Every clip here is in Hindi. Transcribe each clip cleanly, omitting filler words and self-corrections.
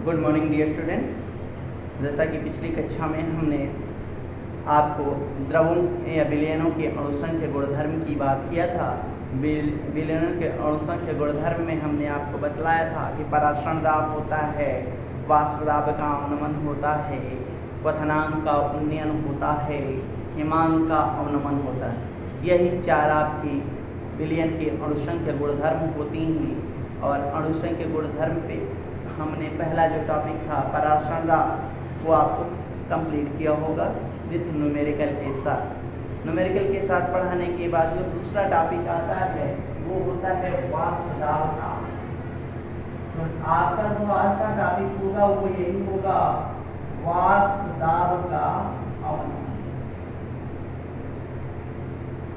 Good morning dear student. जैसा कि पिछली कक्षा में हमने आपको द्रवों या विलयनों के अणुसंख्य गुणधर्म की बात किया था। विलयनों के अणुसंख्य गुणधर्म में हमने आपको बतलाया था कि परासरण दाब होता है, वाष्प दाब का अवनमन होता है, क्वथनांक का उन्नयन होता है, हिमांक का अवनमन होता है। यही चार आपकी विलयन के अणुसंख्य गुणधर्म होती हैं। और अणुसंख्य गुणधर्म पे हमने पहला जो टॉपिक था परासरण दाब वो आपको कंप्लीट किया होगा विथ न्यूमेरिकल के साथ। न्यूमेरिकल के साथ पढ़ाने के बाद जो दूसरा टॉपिक आता है वो होता है वाष्प दाब का। तो आपका जो आज का टॉपिक होगा वो यही होगा, वाष्प दाब का अवनमन।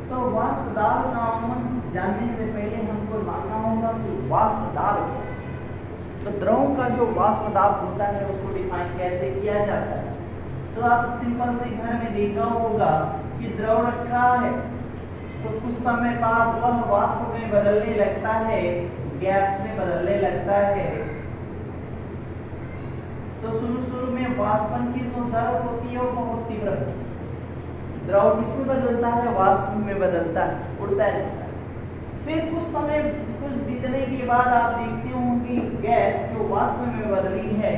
तो वाष्प दाब का अवनमन जानने से पहले हमको जानना होगा कि वाष्प दाब, तो द्रव का जो वाष्प दाब होता है उसको डिफाइन कैसे किया जाता है। तो आप सिंपल से घर में देखा होगा कि द्रव रखा है तो कुछ समय बाद वह वाष्प में बदलने लगता है, गैस में बदलने लगता है। तो शुरू में वाष्पन की जो दर होती है वो बहुत तीव्र होती है। द्रव किसमें बदलता है? वाष्प में बदलता है, उड़ता रहता है। फिर कुछ समय कुछ बीतने के बाद आप देखते हो कि गैस जो वाष्प में बदली है,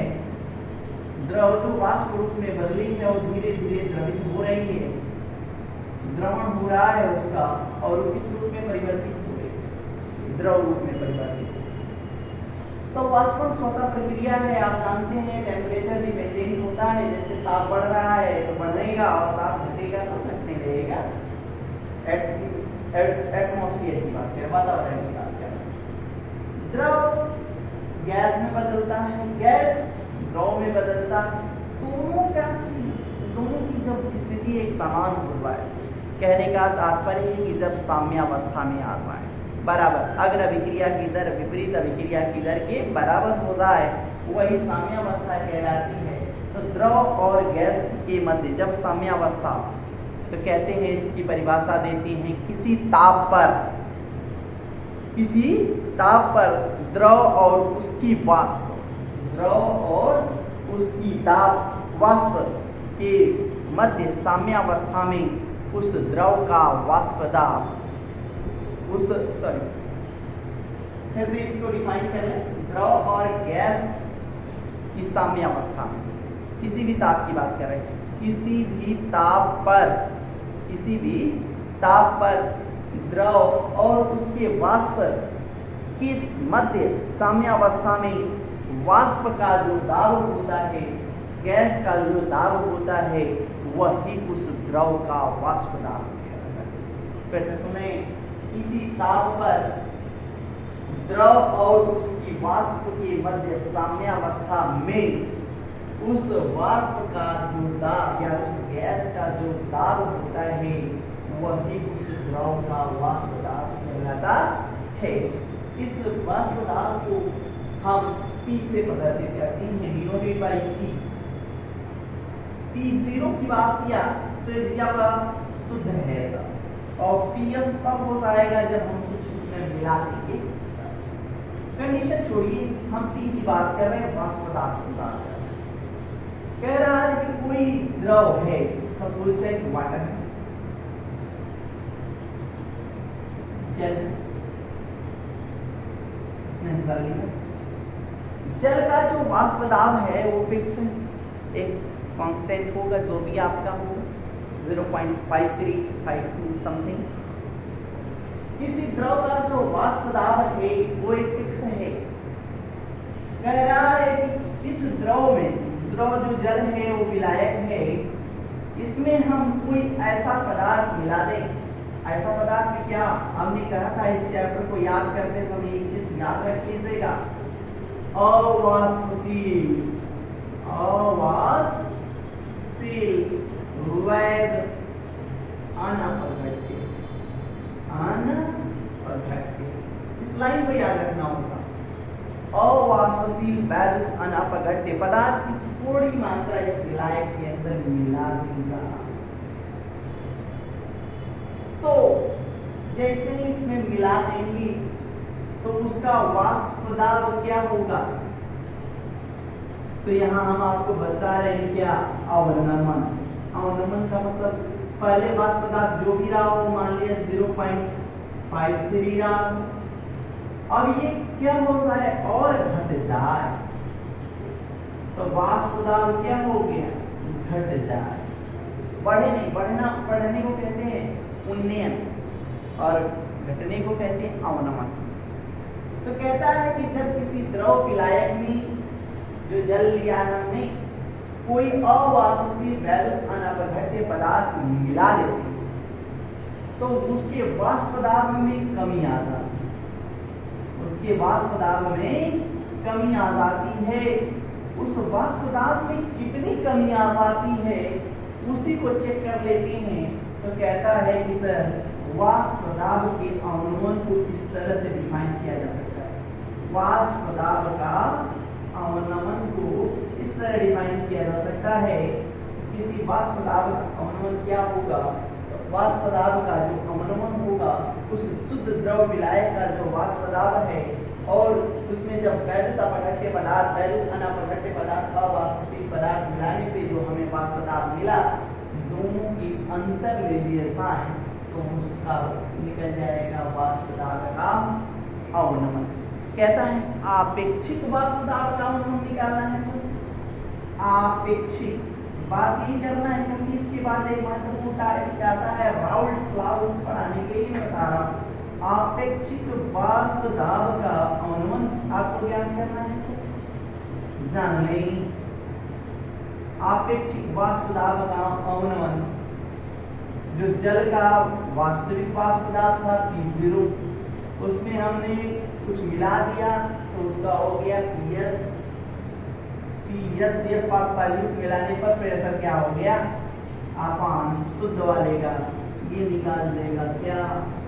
द्रव जो वाष्प रूप में बदली है वो धीरे धीरे द्रवित हो रही है, द्रवण हो रहा है उसका, और वो किस रूप में परिवर्तित हो रही है? द्रव रूप में परिवर्तित। तो वाष्पन स्वतः प्रक्रिया है, आप जानते हैं टेम्परेचर डिपेंडेंट होता है। जैसे ताप बढ़ रहा है तो बढ़ेगा और ताप घटेगा तो घटने लगेगा। एटमॉस्फेयर की बात करें, वातावरण की बात करें। द्रव गैस में बदलता है, गैस द्रव में बदलता है। दोनों की जब स्थिति एक समान हो जाए, कहने का तात्पर्य है कि जब साम्यावस्था में आ जाए, बराबर, अगर अभिक्रिया की दर विपरीत अभिक्रिया की दर के बराबर हो जाए वही साम्यावस्था कहलाती है। तो द्रव और गैस के मध्य जब साम्यावस्था, तो कहते हैं इसकी परिभाषा देती हैं किसी ताप पर द्रव और उसकी वाष्प, द्रव और उसकी ताप वाष्प के मध्य साम्यावस्था में उस द्रव का वाष्प दाब फिर भी इसको डिफाइन करें, द्रव और गैस की साम्यावस्था में किसी भी ताप की बात कर रहे हैं, किसी भी ताप पर द्रव और उसके वाष्प किस मध्य साम्यावस्था में वाष्प का जो दाब होता है, गैस का जो दाब होता है, वही उस द्रव का वाष्प दाब है। फिर सुने, किसी ताप पर द्रव और उसकी वाष्प के मध्य साम्यावस्था में उस वाष्प का जो दाब या उस गैस का जो दाब होता है वही उस द्रव का वाष्प दाब कहलाता है। इस वाष्प दाब को हम P से प्रदर्शित करते हैं, डिनोटेड बाय P। P0 की बात किया तो जब शुद्ध है, और PS तब हो जाएगा जब हम कुछ इसमें मिला देंगे। कंडीशन छोड़िए, हम P की बात कर रहे हैं, वाष्प दाब की बात कर रहे हैं। कह रहा है कि कोई द्रव है, सपोज दैट वाटर है, जल, इसमें जल है। जल का जो वाष्प दाब है वो फिक्स है, एक कांस्टेंट होगा, जो भी आपका होगा 0.5352 समथिंग। किसी द्रव का जो वाष्प दाब है वो एक फिक्स है। कह रहा है कि इस द्रव में, द्रव जो जल है वो विलायक है, इसमें हम कोई ऐसा पदार्थ मिला दें। ऐसा पदार्थ क्या? हमने कहा था इस चैप्टर को याद करते समय एक चीज याद रख लीजिएगा, अवाष्पशील वैध अनअपघट्य। इस लाइन को याद रखना होगा, अवाष्पशील वैध अनअपघट्य पदार्थ की थोड़ी मात्रा इस विलायक के अंदर मिला दी जाए तो जैसे ही इसमें मिला देंगे तो उसका वाष्प दाब क्या होगा? तो यहाँ हम आपको बता रहे हैं क्या, अवनमन। अवनमन का मतलब पहले वाष्प पदार्थ जो भी रहा हो मान लिया 0.53 रहा, अब ये क्या हो सा है और घट जाए, तो वाष्प दाब क्या हो गया, घट जाए, बढ़े नहीं, बढ़ने को कहते हैं उन्नयन और घटने को कहते हैं अवनमन। तो कहता है कि जब किसी द्रव विलायक में जो जल लिया हमने कोई अवाष्पशील वैद्युत अनपघट्य पदार्थ मिला देते हैं तो उसके वाष्प दाब में कमी आ जाती है, उसके वाष्प दाब में कमी आ जाती है। उस वाष्प दाब में कितनी कमी आ जाती है उसी को चेक कर लेते हैं। तो कहता है कि सर वाष्प दाब के अवनमन को इस तरह से डिफाइन किया जा सकता है, वाष्प दाब का अवनमन को इस तरह डिफाइन किया जा सकता है। किसी वाष्प दाब का अवनमन क्या होगा, तो वाष्प दाब का जो अवनमन होगा उस शुद्ध द्रव विलायक का जो वाष्प दाब है और उसमें जब वैद्युत अपघट्य पदार्थ, वैद्युत अनपघट्य पदार्थ, अवाष्पशील पदार्थ मिलाने पे जो हमें वाष्प दाब मिला, दोनों की अंतर ले लिए साइन, तो उसका निकल जाएगा वाष्प दाब का अवनमन। कहता है आपेक्षिक वाष्प दाब का अवनमन निकालना है, तो आपेक्षिक बात ये करना है क्योंकि इसके बाद एक महत्वपूर्ण टॉपिक आता है राउल्ट्स लॉ, उसको पढ़ाने के लिए मैं बता रहा हूँ। आपेक्षिक वाष्प दाब का अवनमन आपको ज्ञान करना है तो जान लें। आपेक्षिक वाष्प दाब का अवनमन, जो जल का वास्तविक वाष्प दाब था P0, उसमें हमने कुछ मिला दिया तो उसका हो गया PS, PS पारस्परिक मिलाने पर प्रेशर क्या हो गया, अपान शुद्ध वाले का ये निकाल देगा क्या,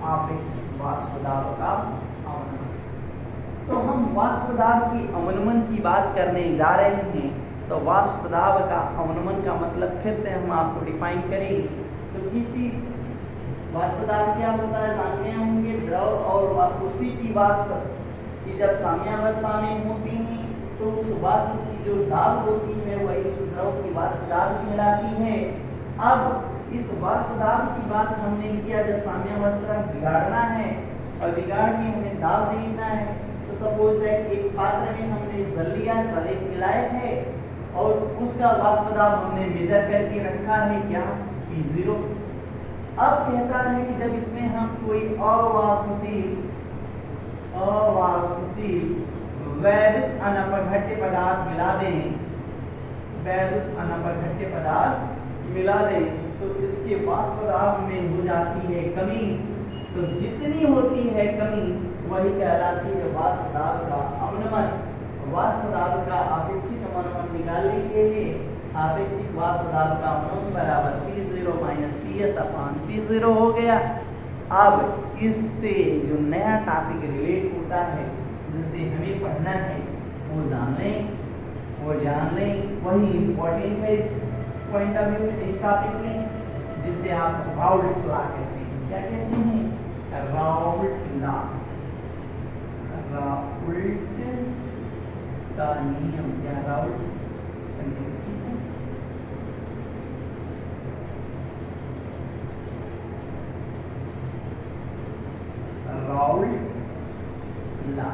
आपेक्षिक वाष्प दाब का अवनमन। तो हम वाष्प दाब की अवनमन की बात करने जा रहे हैं। तो वाष्प दाब का अवनमन का मतलब फिर से हम आपको डिफाइन करेंगे। तो किसी वाष्प दाब क्या होता है जानते होंगे, द्रव और उसी की वाष्प की जब साम्यावस्था में होती है तो उस वाष्प की जो दाब होती है वही उस द्रव की वाष्प दाब कहलाती है। अब इस वाष्प दाब की बात हमने किया जब साम्यावस्था बिगाड़ना है और बिगाड़ के हमें दाब देखना है, तो सपोज दैट एक पात्र में हमने जल लिया, जल एक विलायक है और उसका वाष्प दाब हमने मेजर करके रखा है क्या, P0। अब कहता है कि जब इसमें हम कोई अवाष्पशील वैद्युत अनपघट्य पदार्थ मिला दें, वैद्युत अनपघट्य पदार्थ मिला दें तो इसके वाष्प दाब में हो जाती है कमी। तो जितनी होती है कमी वही कहलाती है वाष्प दाब का अवनमन। वाष्प दाब का आपेक्षिक अवनमन निकालने के लिए आपेक्षिक वाष्प दाब का अवनमन बराबर P0 माइनस PS अपान P0 हो गया। अब इससे जो नया टॉपिक रिलेट होता है जिसे हमें पढ़ना है वो जान लें, वही इम्पोर्टेंट है इस पॉइंट ऑफ व्यू इस टॉपिक में, जिसे आप राउल्ट्स लॉ कहते हैं। क्या कहते हैं, राउल्ट लॉ, राउल्ट का नियम या राउल्ट का नियम, ठीक है। राउल्ट्स लॉ,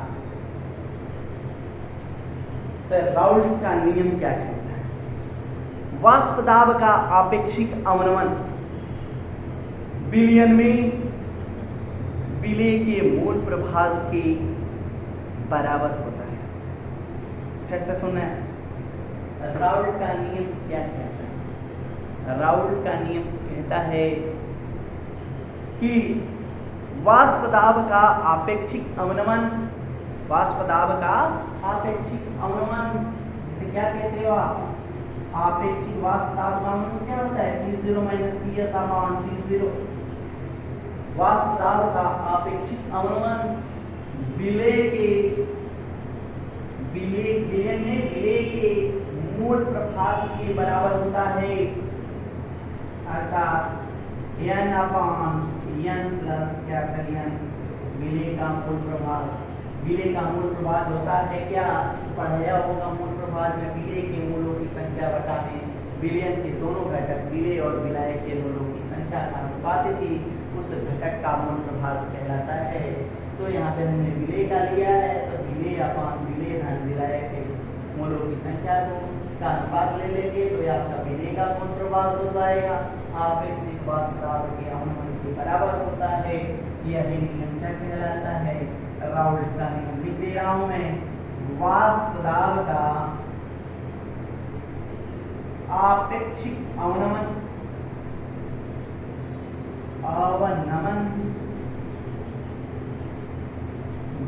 तो राउल्ट्स का नियम क्या कहता है, वाष्प दाब का आपेक्षिक अवनमन विलयन में विलेय के मूल प्रभास के बराबर होता है। फिर से सुना है, राउल्ट का नियम क्या कहता है, राउल्ट का नियम कहता है कि वाष्प दाब का आपेक्षिक अवनमन, वाष्प दाब का आपेक्षिक अवनमन जिसे क्या कहते हो आप, आपेक्षिक वाष्प दाब का अवनमन क्या होता है, P0 माइनस PS अपान P0। वाष्प दाब का आपेक्षिक अवनमन विलेय के मूल प्रभास के बराबर होता है, अर्थात N अपान N प्लस कैपिटल N विलेय का मूल प्रभास विलेय का मूल प्रभाज होता है क्या? पढ़ाया होगा मूल प्रभाज में विलेय के मूलों की संख्या बटा में विलयन के दोनों घटक विलेय और विलायक के मूलों की संख्या का अनुपातिकी उस घटक का मूल प्रभाज कहलाता है। तो यहाँ पे हमने विलेय का लिया है, तो विलेय अपान विलेय धन विलायक के मूलों की संख्या का अनुपात ले लेंगे तो यह आपका विलेय का मूल प्रभाज हो जाएगा। आपेक्षिक वाष्प दाब के अवनमन के बराबर होता है। यह नियम क्या कहलाता है? राउल्ट्स का नियम लिख दे रहा हूं मैं। वाष्प दाब का आपेक्षिक अवनमन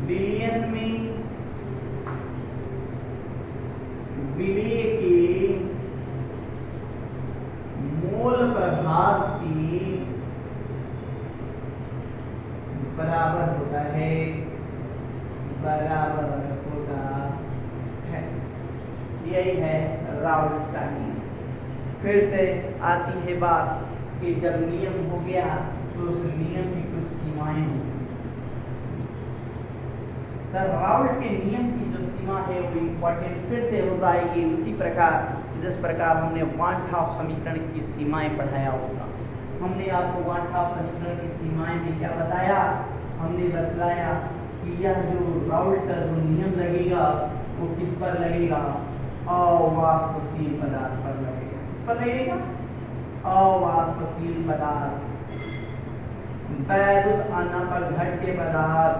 विलयन में विलेय के मूल प्रभाज की बराबर होता है। यही है राउल्ट्स का नियम। फिर से आती है बात कि जब नियम हो गया तो उस नियम की कुछ सीमाएं होंगी। तो राउल्ट के नियम की जो सीमा है वो इम्पोर्टेंट फिर से हो जाएगी उसी प्रकार जिस प्रकार हमने वन हाफ समीकरण की सीमाएं पढ़ाया होगा। हमने आपको वन हाफ समीकरण की सीमाएं में क्या बताया? हमने बतलाया कि यह जो राउल्ट का जो नियम लगेगा वो किस पर लगेगा? अवाष्पशील पदार्थ पर लगेगा। किस पर लगेगा? अवाष्पशील पदार्थ, वैद्युत अनपघट्य पदार्थ,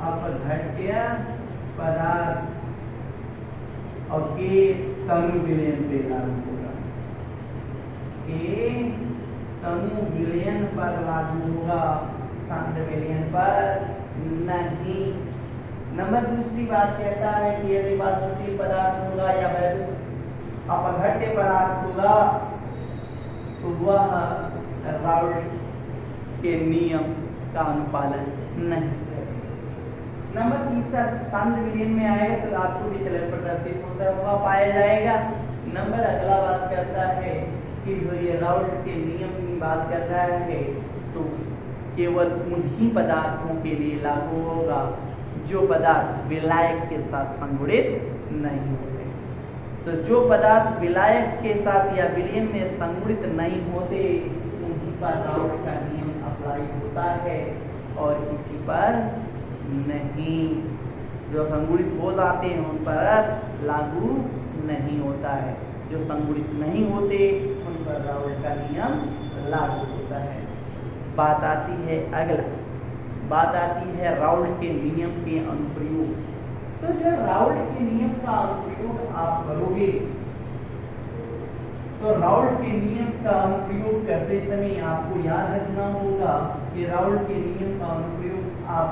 अपघट्य पदार्थ और के तनु विलयन पे लागू होगा। के तनु विलयन पर लागू होगा, सांद्र विलयन पर नहीं। नंबर दूसरी बात कहता है कि यदि वाष्पशील पदार्थ होगा या वैद्युत अपघट्य पदार्थ होगा तो वह राउल्ट के नियम का अनुपालन नहीं करेगा। नंबर तीसरा सांद्र विलयन में आएगा तो आपको विचलन प्रदर्शित होता हुआ पाया जाएगा। नंबर अगला बात करता है कि जो ये राउल्ट के नियम की बात कर रहा है तो केवल उन्हीं पदार्थों के लिए लागू होगा जो पदार्थ विलायक के साथ संगुणित नहीं होते। तो जो पदार्थ विलायक के साथ या विलयन में संगुणित नहीं होते उन्हीं पर राउल्ट का नियम अप्लाई होता है और किसी पर नहीं। जो संगुणित हो जाते हैं उन पर लागू नहीं होता है, जो संगुणित नहीं होते उन पर राउल्ट का नियम लागू होता है। बात आती है अगला, बात आती है राउल्ट के नियम के अनुप्रयोग। तो जो राउल्ट के नियम का अनुप्रयोग आप करोगे तो राउल्ट के नियम का अनुप्रयोग करते समय आपको याद रखना होगा कि राउल्ट के नियम का अनुप्रयोग आप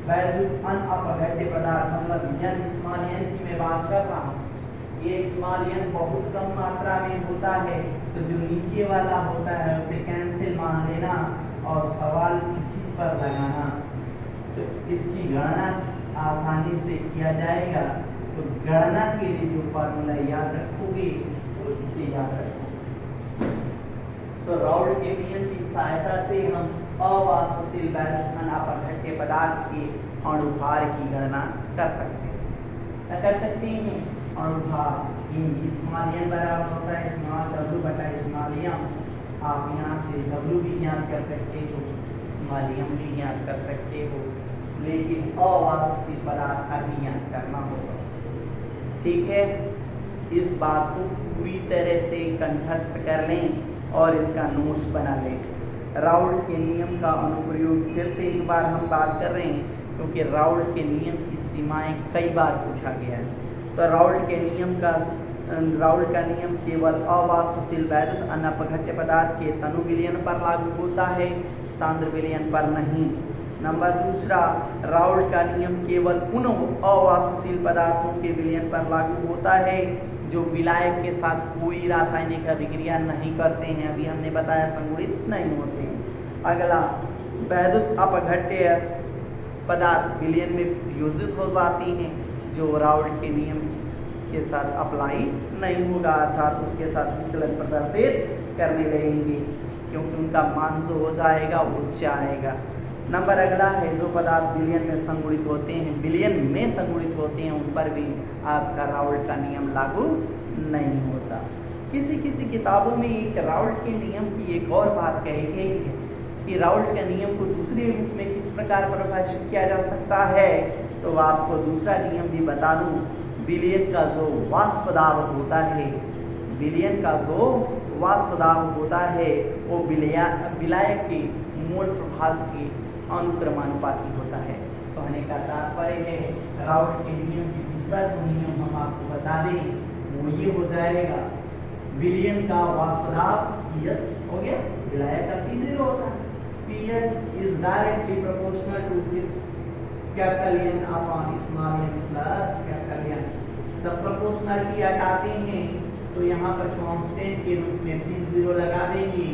वैद्युत अनअपघट्य पदार्थ मतलब यन स्मॉल यन की मैं बात कर रहा हूँ। ये स्मॉल यन बहुत कम मात्रा में होता है तो जो नीचे वाला होता है उसे कैंसिल मान लेना और सवाल इसी पर लगाना। तो इसकी गणना आसानी से किया जाएगा। तो गणना के लिए जो फार्मूला याद रखोगे तो इसे याद रखोगे। तो राउल्ट के नियम की सहायता से हम अवाष्पशील वैद्युत अनअपघट्य पदार्थ के अणुभार की गणना कर सकते हैं। क्या कर सकते हैं? अणुभार स्मॉल एन बराबर होता है स्मॉल डब्ल्यू बटा स्मॉल एम। आप यहाँ से डब्ल्यू भी ज्ञात कर सकते हो, स्मॉल एम भी ज्ञात कर सकते हो, लेकिन अवाष्पशील पदार्थ अभी ज्ञात करना होगा। ठीक है, इस बात को पूरी तरह से कंठस्थ कर लें और इसका नोट्स बना लें। राउल्ट के नियम का अनुप्रयोग फिर से एक बार हम बात कर रहे हैं क्योंकि राउल्ट के नियम की सीमाएं कई बार पूछा गया है। तो राउल्ट का नियम केवल अवाष्पशील वैद्युत अनअपघट्य पदार्थ के तनु विलयन पर लागू होता है, सांद्र विलयन पर नहीं। नंबर दूसरा, राउल्ट का नियम केवल उन अवाष्पशील पदार्थों के विलयन पर लागू होता है जो विलायक के साथ कोई रासायनिक अभिक्रिया नहीं करते हैं। अभी हमने बताया संगुणित नहीं होते हैं। अगला, वैद्युत अपघट्य पदार्थ विलयन में वियोजित हो जाती हैं जो राउल्ट के नियम के साथ अप्लाई नहीं होगा, अर्थात उसके साथ विचलन प्रदर्शित करने लगेंगे क्योंकि उनका मान जो हो जाएगा वो उच्च आएगा। नंबर अगला है, जो पदार्थ बिलियन में संगुणित होते हैं, बिलियन में संगुणित होते हैं, उन पर भी आपका राउल्ट का नियम लागू नहीं होता। किसी किसी किताबों में एक राउल्ट के नियम की एक और बात कही गई है कि राउल्ट के नियम को दूसरे रूप में किस प्रकार परिभाषित किया जा सकता है। तो आपको दूसरा नियम भी बता दूं, बिलियन का जो वाष्प दाब होता है, बिलियन का जो वाष्प दाब होता है वो विलायक के मोल प्रभास के अनुक्रमानुपाती होता है। तो कहने का तात्पर्य है राउल्ट के नियम की दूसरा जो नियम हम आपको बता दें वो ये हो जाएगा, विलियन का वाष्प दाब Ps हो गया, विलायक का P0 होता है, Ps is directly proportional to capital N upon small n plus capital N। जब प्रोपोर्शनलिटी हटाते हैं तो यहाँ पर कांस्टेंट के रूप में P0 लगा देंगे,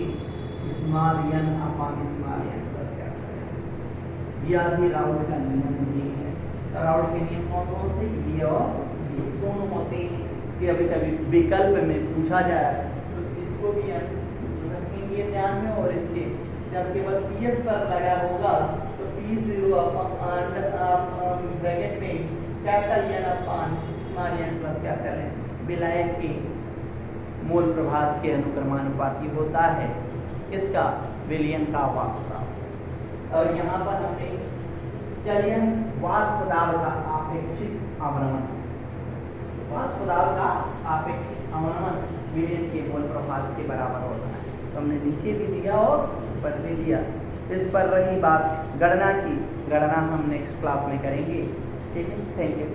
small n upon small n plus capital N। यह भी राउल्ट का नियम नहीं है। तो राउल्ट के नियम कौन कौन से, ये और ये दोनों होते हैं कि अभी कभी विकल्प में पूछा जाए तो इसको भी रखेंगे ध्यान में, और इसके जब केवल Ps पर लगा होगा तो P0 अपॉन ब्रैकेट में capital N upon small n plus capital N विलायक के मोल प्रभास के अनुक्रमानुपाती होता है, इसका विलियन का वाष्प दाब। और यहाँ पर हमने विलियन वाष्प दाब का आपेक्षिक अवनमन, वाष्प दाब का आपेक्षिक अवनमन विलियन के मोल प्रभास के बराबर होता है। तो हमने नीचे भी दिया और ऊपर भी दिया। इस पर रही बात गणना की, गणना हम नेक्स्ट क्लास में करेंगे। ठीक है, थैंक यू।